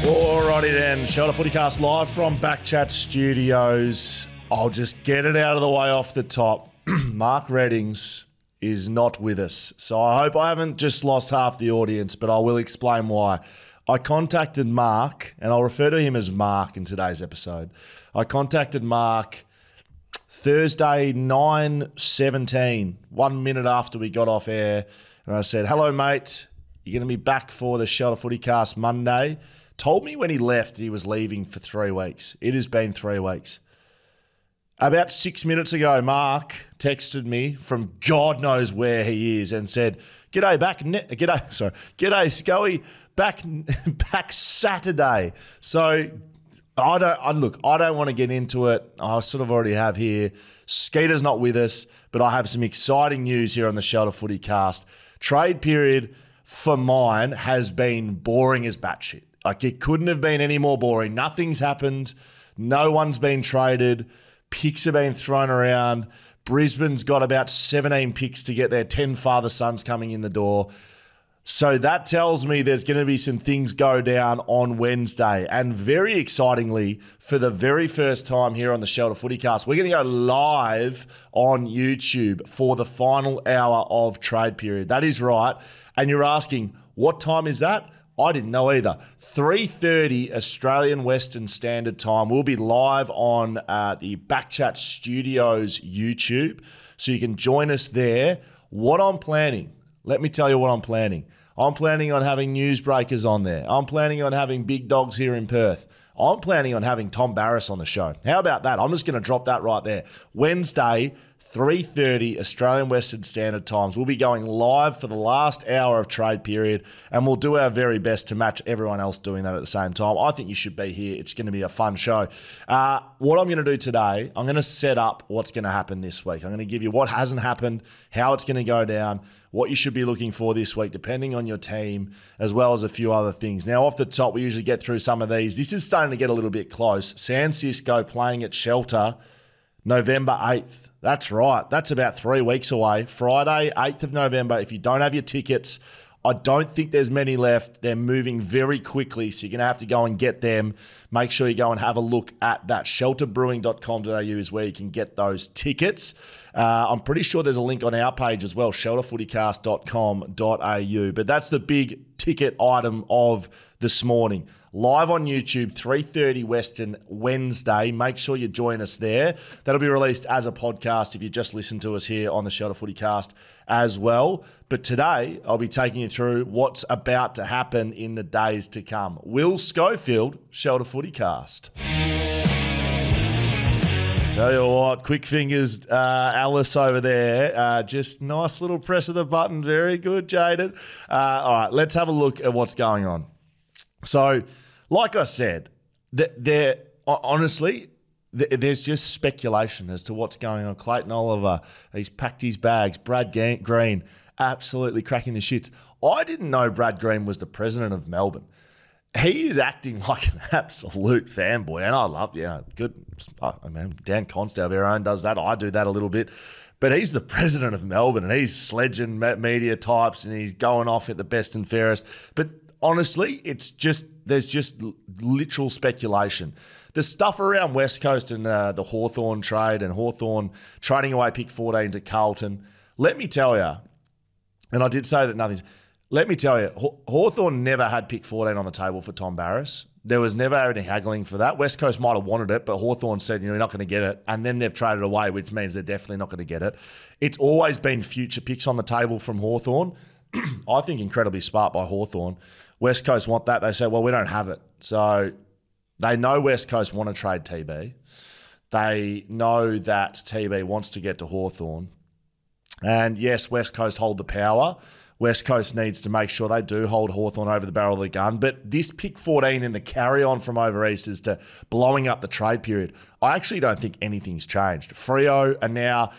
Alrighty then, Shelter FootyCast live from BackChat Studios. I'll just get it out of the way off the top. Mark Reddings is not with us. So I hope I haven't just lost half the audience, but I will explain why. I contacted Mark, and I'll refer to him as Mark in today's episode. I contacted Mark Thursday, 9:17, 1 minute after we got off air. And I said, hello, mate. You're going to be back for the Shelter FootyCast Monday. Told me when he left he was leaving for 3 weeks. It has been 3 weeks. About 6 minutes ago, Mark texted me from God knows where he is and said, "G'day, g'day, Scully, back Saturday." So I don't want to get into it. I sort of already have here. Skeeter's not with us, but I have some exciting news here on the Shelter FootyCast. Trade period for mine has been boring as batshit. Like, it couldn't have been any more boring. Nothing's happened. No one's been traded. Picks have been thrown around. Brisbane's got about 17 picks to get their 10 father sons coming in the door. So that tells me there's going to be some things go down on Wednesday. And very excitingly, for the very first time here on the Shelter FootyCast, we're going to go live on YouTube for the final hour of trade period. That is right. And you're asking, what time is that? I didn't know either. 3:30 Australian Western Standard Time. We'll be live on the BackChat Studios YouTube, so you can join us there. What I'm planning, let me tell you what I'm planning. I'm planning on having newsbreakers on there. I'm planning on having big dogs here in Perth. I'm planning on having Tom Barrass on the show. How about that? I'm just going to drop that right there. Wednesday, 3:30 Australian Western Standard Times. We'll be going live for the last hour of trade period, and we'll do our very best to match everyone else doing that at the same time. I think you should be here. It's going to be a fun show. What I'm going to do today, I'm going to set up what's going to happen this week. I'm going to give you what hasn't happened, how it's going to go down, what you should be looking for this week, depending on your team, as well as a few other things. Now, off the top, we usually get through some of these. This is starting to get a little bit close. San Cisco playing at Shelter November 8th. That's right. That's about 3 weeks away. Friday, 8th of November. If you don't have your tickets, I don't think there's many left. They're moving very quickly, so you're going to have to go and get them. Make sure you go and have a look at that. Shelterbrewing.com.au is where you can get those tickets. I'm pretty sure there's a link on our page as well, shelterfootycast.com.au. But that's the big ticket item of this morning. Live on YouTube, 3:30 Western Wednesday. Make sure you join us there. That'll be released as a podcast if you just listen to us here on the Shelter FootyCast as well. But today, I'll be taking you through what's about to happen in the days to come. Will Schofield, Shelter FootyCast. Tell you what, quick fingers, Alice over there. Just nice little press of the button. Very good, Jaden. All right, let's have a look at what's going on. So, like I said, honestly, there's just speculation as to what's going on. Clayton Oliver, he's packed his bags. Brad Green, absolutely cracking the shits. I didn't know Brad Green was the president of Melbourne. He is acting like an absolute fanboy, and I love, good. I mean, Dan Constable, our own, does that. I do that a little bit. But he's the president of Melbourne, and he's sledging media types, and he's going off at the best and fairest. But honestly, there's just literal speculation. The stuff around West Coast and the Hawthorn trade and Hawthorn trading away pick 14 to Carlton. Let me tell you, and I did say that let me tell you, Hawthorn never had pick 14 on the table for Tom Barrass. There was never any haggling for that. West Coast might have wanted it, but Hawthorn said, you're not going to get it. And then they've traded away, which means they're definitely not going to get it. It's always been future picks on the table from Hawthorn. I think incredibly smart by Hawthorn. West Coast want that. They say, well, we don't have it. So they know West Coast want to trade TB. They know that TB wants to get to Hawthorn. And yes, West Coast hold the power. West Coast needs to make sure they do hold Hawthorn over the barrel of the gun. But this pick 14 and the carry-on from over east as to blowing up the trade period, I actually don't think anything's changed. Freo are now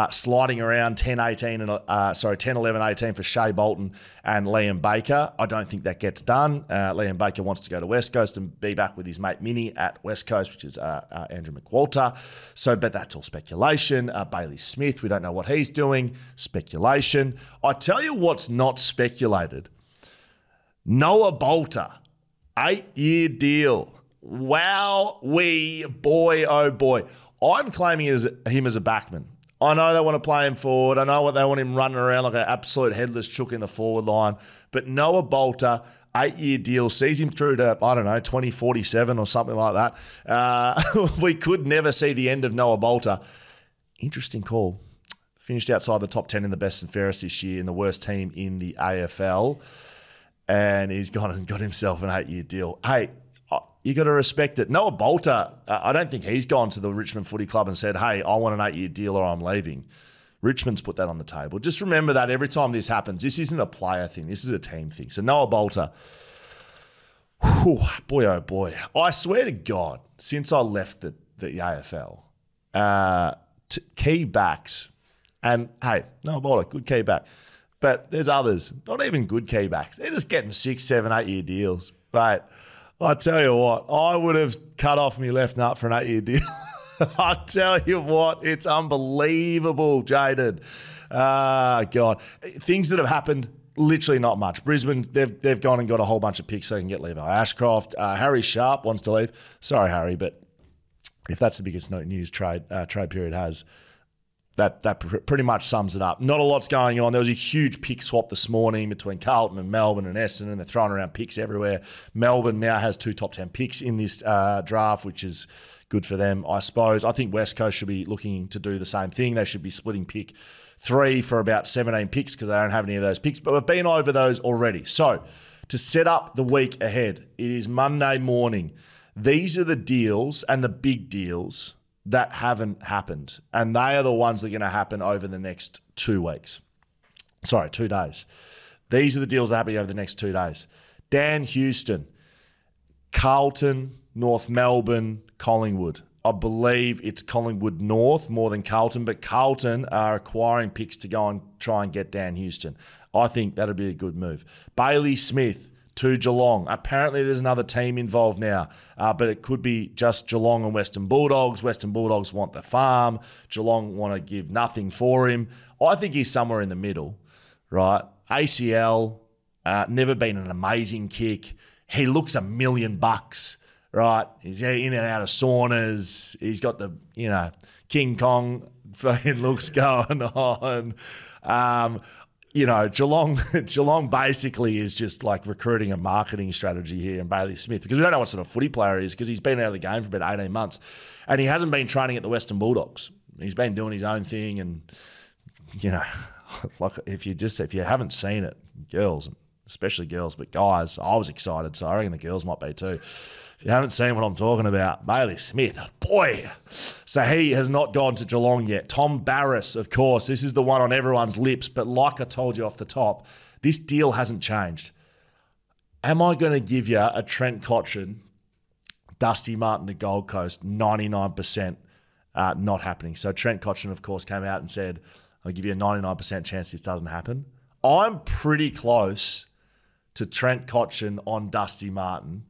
sliding around 10, 11, 18 for Shai Bolton and Liam Baker. I don't think that gets done. Liam Baker wants to go to West Coast and be back with his mate Minnie at West Coast, which is Andrew McWalter. But that's all speculation. Bailey Smith, we don't know what he's doing. Speculation. I tell you what's not speculated. Noah Bolter 8-year deal. Wow, boy, oh boy. I'm claiming him as a backman. I know they want to play him forward. I know what they want him running around like an absolute headless chook in the forward line. But Noah Bolter, 8-year deal, sees him through to, 2047 or something like that. We could never see the end of Noah Bolter. Interesting call. Finished outside the top 10 in the best and fairest this year in the worst team in the AFL. And he's gone and got himself an 8-year deal. Hey, you got to respect it. Noah Bolter, I don't think he's gone to the Richmond Footy Club and said, hey, I want an 8-year deal or I'm leaving. Richmond's put that on the table. Just remember that every time this happens, this isn't a player thing. This is a team thing. So Noah Bolter, boy, oh boy. I swear to God, since I left the AFL, key backs, and hey, Noah Bolter, good key back. But there's others, not even good key backs. They're just getting 6, 7, 8-year deals. But I tell you what, I would have cut off my left nut for an 8-year deal. I tell you what, it's unbelievable, Jaden. God. Things that have happened, literally not much. Brisbane, they've gone and got a whole bunch of picks so they can get Levi Ashcroft. Harry Sharp wants to leave. Sorry, Harry, but if that's the biggest news trade period has, that pretty much sums it up. Not a lot's going on. There was a huge pick swap this morning between Carlton and Melbourne and Essendon, and they're throwing around picks everywhere. Melbourne now has 2 top 10 picks in this draft, which is good for them, I suppose. I think West Coast should be looking to do the same thing. They should be splitting pick 3 for about 17 picks because they don't have any of those picks, but we've been over those already. So to set up the week ahead, it is Monday morning. These are the deals and the big deals that haven't happened. And they are the ones that are going to happen over the next 2 weeks. Sorry, 2 days. These are the deals that are happening over the next 2 days. Dan Houston, Carlton, North Melbourne, Collingwood. I believe it's Collingwood North more than Carlton, but Carlton are acquiring picks to go and try and get Dan Houston. I think that'd be a good move. Bailey Smith to Geelong. Apparently there's another team involved now, but it could be just Geelong and Western Bulldogs. Western Bulldogs want the farm. Geelong want to give nothing for him. I think he's somewhere in the middle, right? ACL, never been an amazing kick. He looks $1 million, right? He's in and out of saunas. He's got the, King Kong fucking looks going on. Geelong basically is just like recruiting a marketing strategy here in Bailey Smith because we don't know what sort of footy player he is because he's been out of the game for about 18 months and he hasn't been training at the Western Bulldogs. He's been doing his own thing and, like if you haven't seen it, girls, especially girls, but guys, I was excited, so I reckon the girls might be too. If you haven't seen what I'm talking about, Bailey Smith, boy. So he has not gone to Geelong yet. Tom Barrass, of course, this is the one on everyone's lips, but like I told you off the top, this deal hasn't changed. Am I going to give you a Trent Cotchin, Dusty Martin to Gold Coast, 99% not happening? So Trent Cotchin, of course, came out and said, I'll give you a 99% chance this doesn't happen. I'm pretty close to Trent Cotchin on Dusty Martin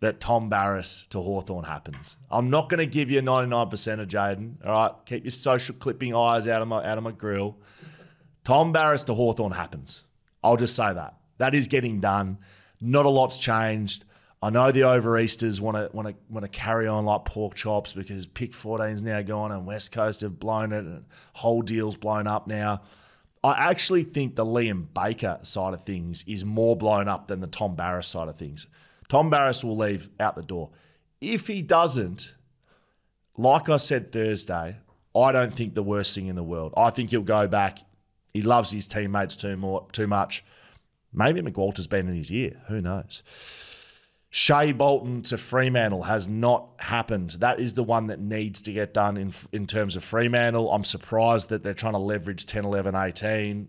that Tom Barrass to Hawthorn happens. I'm not going to give you 99% of Jaden. All right, keep your social clipping eyes out of my grill. Tom Barrass to Hawthorn happens. I'll just say that. That is getting done. Not a lot's changed. I know the over-Easters want to carry on like pork chops because pick 14's now gone and West Coast have blown it and whole deal's blown up now. I actually think the Liam Baker side of things is more blown up than the Tom Barrass side of things. Tom Barrass will leave out the door. If he doesn't, like I said Thursday, I don't think the worst thing in the world. I think he'll go back. He loves his teammates too much. Maybe McWalter's been in his ear. Who knows? Shai Bolton to Fremantle has not happened. That is the one that needs to get done in terms of Fremantle. I'm surprised that they're trying to leverage 10, 11, 18.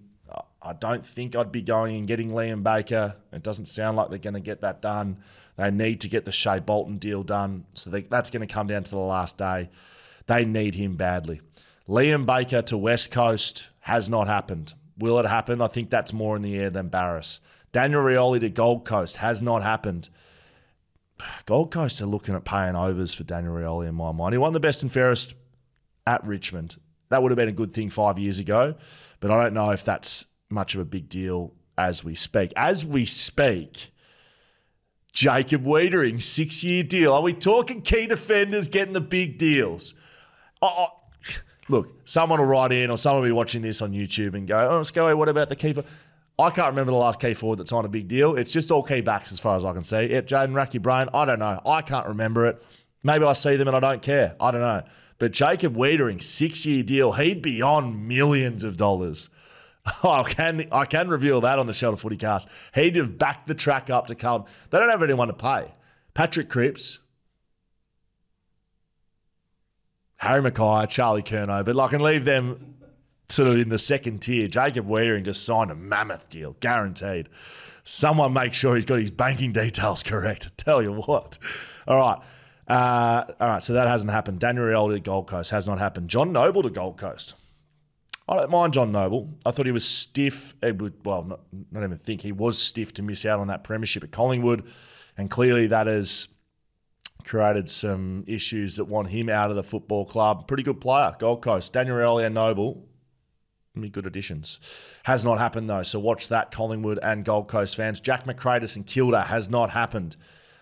I don't think I'd be going and getting Liam Baker. It doesn't sound like they're going to get that done. They need to get the Shai Bolton deal done. So that's going to come down to the last day. They need him badly. Liam Baker to West Coast has not happened. Will it happen? I think that's more in the air than Barrass. Daniel Rioli to Gold Coast has not happened. Gold Coast are looking at paying overs for Daniel Rioli in my mind. He won the best and fairest at Richmond. That would have been a good thing 5 years ago, but I don't know if that's much of a big deal as we speak. As we speak, Jacob Weitering, 6-year deal. Are we talking key defenders getting the big deals? Look, someone will write in or someone will be watching this on YouTube and go, oh, Scully, what about the key forward? I can't remember the last key forward that signed a big deal. It's just all key backs as far as I can see. Yeah, Jaden, rack your brain. I don't know. I can't remember it. Maybe I see them and I don't care. I don't know. But Jacob Weitering, 6-year deal, he'd be on millions of dollars. I can reveal that on the Shelter FootyCast. He'd have backed the track up to Carlton. They don't have anyone to pay. Patrick Cripps, Harry Mackay, Charlie Curnow, but I can leave them sort of in the second tier. Jacob Weitering just signed a mammoth deal, guaranteed. Someone make sure he's got his banking details correct. I tell you what. All right, so that hasn't happened. Daniel Rioli to Gold Coast has not happened. John Noble to Gold Coast. I don't mind John Noble. I thought he was stiff. Not even think he was stiff to miss out on that premiership at Collingwood. And clearly that has created some issues that want him out of the football club. Pretty good player, Gold Coast. Daniel Rioli and Noble, good additions. Has not happened though, so watch that, Collingwood and Gold Coast fans. Jack McRae to St Kilda has not happened.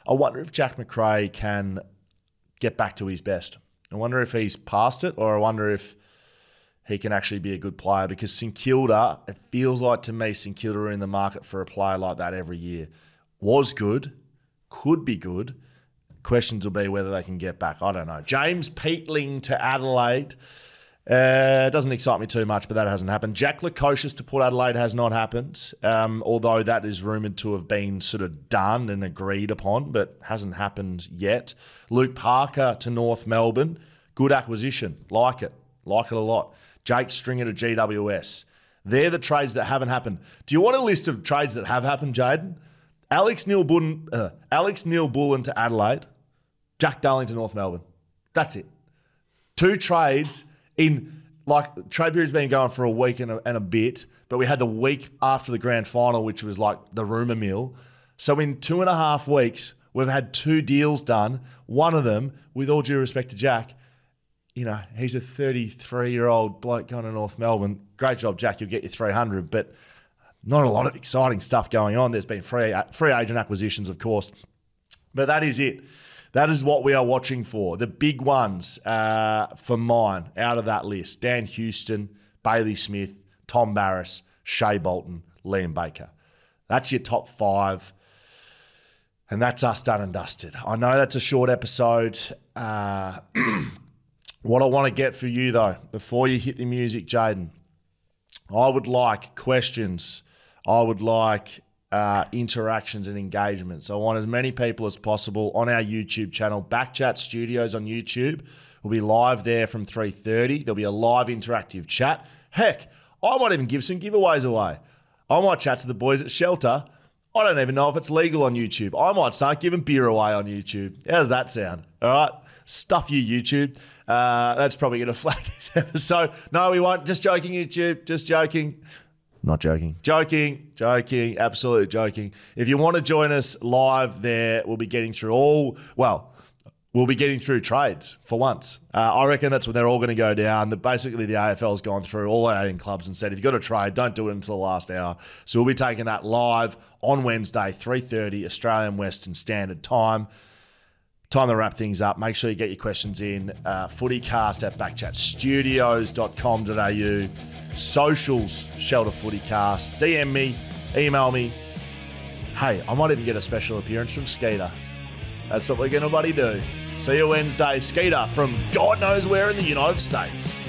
I wonder if Jack McRae can get back to his best. I wonder if he's past it, or I wonder if he can actually be a good player, because St Kilda, it feels like to me St Kilda are in the market for a player like that every year. Was good, could be good. Questions will be whether they can get back. I don't know. James Peatling to Adelaide. Doesn't excite me too much, but that hasn't happened. Jack Lukosius to Port Adelaide has not happened, although that is rumoured to have been sort of done and agreed upon, but hasn't happened yet. Luke Parker to North Melbourne. Good acquisition. Like it a lot. Jake Stringer to GWS. They're the trades that haven't happened. Do you want a list of trades that have happened, Jaden? Alex Neil-Bullen to Adelaide. Jack Darling to North Melbourne. That's it. 2 trades in, like, trade period's been going for a week and a bit, but we had the week after the grand final, which was like the rumour mill. So in 2.5 weeks, we've had 2 deals done. One of them, with all due respect to Jack, he's a 33-year-old bloke going to North Melbourne. Great job, Jack. You'll get your 300, but not a lot of exciting stuff going on. There's been free agent acquisitions, of course. But that is it. That is what we are watching for. The big ones for mine out of that list: Dan Houston, Bailey Smith, Tom Barrass, Shai Bolton, Liam Baker. That's your top 5. And that's us done and dusted. I know that's a short episode. What I want to get for you, though, before you hit the music, Jaden, I would like questions. I would like interactions and engagements. I want as many people as possible on our YouTube channel. BackChat Studios on YouTube. We'll be live there from 3:30. There'll be a live interactive chat. Heck, I might even give some giveaways away. I might chat to the boys at Shelter. I don't even know if it's legal on YouTube. I might start giving beer away on YouTube. How's that sound? All right? Stuff you, YouTube. That's probably going to flag this episode. No, we won't. Just joking, YouTube. Just joking. Not joking. Joking. Absolutely joking. If you want to join us live there, we'll be getting through we'll be getting through trades for once. I reckon that's when they're all going to go down. Basically, the AFL's gone through all 18 clubs and said, if you've got a trade, don't do it until the last hour. So we'll be taking that live on Wednesday, 3:30 Australian Western Standard Time. Time to wrap things up. Make sure you get your questions in. FootyCast at backchatstudios.com.au. Socials, Shelter FootyCast. DM me, email me. Hey, I might even get a special appearance from Skeeter. That's what we're going to bloody do. See you Wednesday. Skeeter from God knows where in the United States.